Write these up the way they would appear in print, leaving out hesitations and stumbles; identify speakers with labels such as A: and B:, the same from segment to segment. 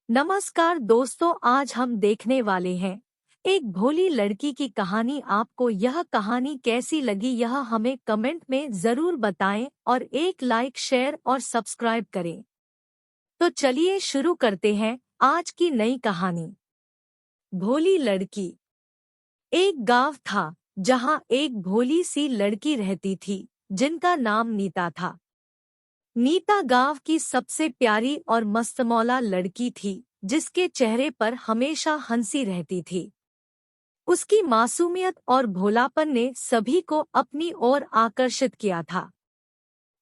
A: नमस्कार दोस्तों, आज हम देखने वाले हैं एक भोली लड़की की कहानी। आपको यह कहानी कैसी लगी यह हमें कमेंट में जरूर बताएं और एक लाइक शेयर और सब्सक्राइब करें। तो चलिए शुरू करते हैं आज की नई कहानी। भोली लड़की। एक गांव था जहां एक भोली सी लड़की रहती थी जिनका नाम नीता था। नीता गांव की सबसे प्यारी और मस्तमौला लड़की थी जिसके चेहरे पर हमेशा हंसी रहती थी। उसकी मासूमियत और भोलापन ने सभी को अपनी ओर आकर्षित किया था।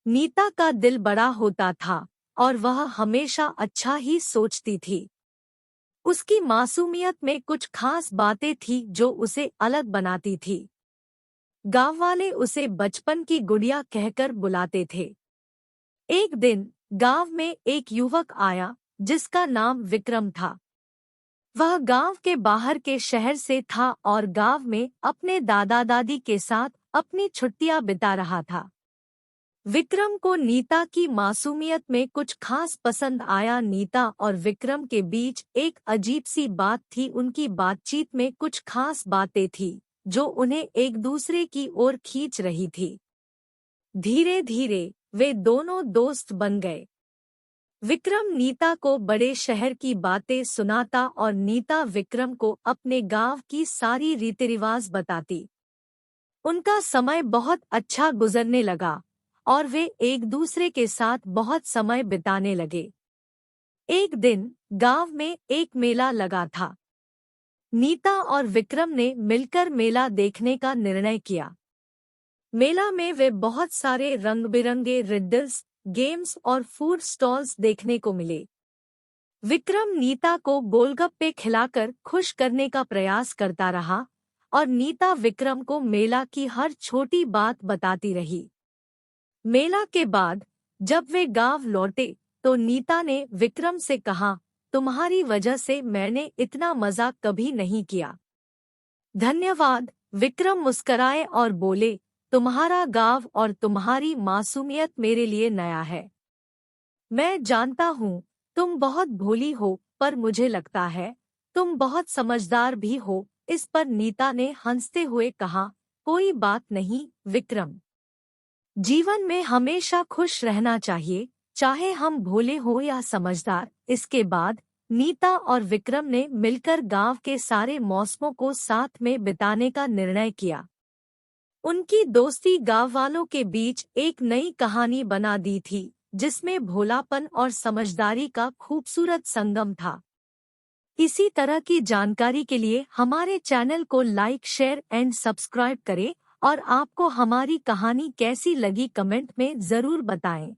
A: नीता का दिल बड़ा होता था और वह हमेशा अच्छा ही सोचती थी। उसकी मासूमियत में कुछ खास बातें थी जो उसे अलग बनाती थी। गांव वाले उसे बचपन की गुड़िया कहकर बुलाते थे। एक दिन गांव में एक युवक आया जिसका नाम विक्रम था। वह गांव के बाहर के शहर से था और गांव में अपने दादा दादी के साथ अपनी छुट्टियां बिता रहा था। विक्रम को नीता की मासूमियत में कुछ खास पसंद आया। नीता और विक्रम के बीच एक अजीब सी बात थी। उनकी बातचीत में कुछ खास बातें थी जो उन्हें एक दूसरे की ओर खींच रही थी। धीरे धीरे वे दोनों दोस्त बन गए। विक्रम नीता को बड़े शहर की बातें सुनाता और नीता विक्रम को अपने गांव की सारी रीति रिवाज बताती। उनका समय बहुत अच्छा गुजरने लगा और वे एक दूसरे के साथ बहुत समय बिताने लगे। एक दिन गांव में एक मेला लगा था। नीता और विक्रम ने मिलकर मेला देखने का निर्णय किया। मेला में वे बहुत सारे रंग बिरंगे रिडल्स, गेम्स और फूड स्टॉल्स देखने को मिले। विक्रम नीता को गोलगप्पे खिलाकर खुश करने का प्रयास करता रहा और नीता विक्रम को मेला की हर छोटी बात बताती रही। मेला के बाद जब वे गांव लौटे तो नीता ने विक्रम से कहा, तुम्हारी वजह से मैंने इतना मजा कभी नहीं किया। धन्यवाद। विक्रम मुस्कराए और बोले, तुम्हारा गांव और तुम्हारी मासूमियत मेरे लिए नया है। मैं जानता हूँ तुम बहुत भोली हो, पर मुझे लगता है तुम बहुत समझदार भी हो। इस पर नीता ने हंसते हुए कहा, कोई बात नहीं विक्रम। जीवन में हमेशा खुश रहना चाहिए, चाहे हम भोले हो या समझदार। इसके बाद नीता और विक्रम ने मिलकर गांव के सारे मौसमों को साथ में बिताने का निर्णय किया। उनकी दोस्ती गांव वालों के बीच एक नई कहानी बना दी थी जिसमें भोलापन और समझदारी का खूबसूरत संगम था। इसी तरह की जानकारी के लिए हमारे चैनल को लाइक शेयर एंड सब्सक्राइब करें और आपको हमारी कहानी कैसी लगी कमेंट में जरूर बताएं।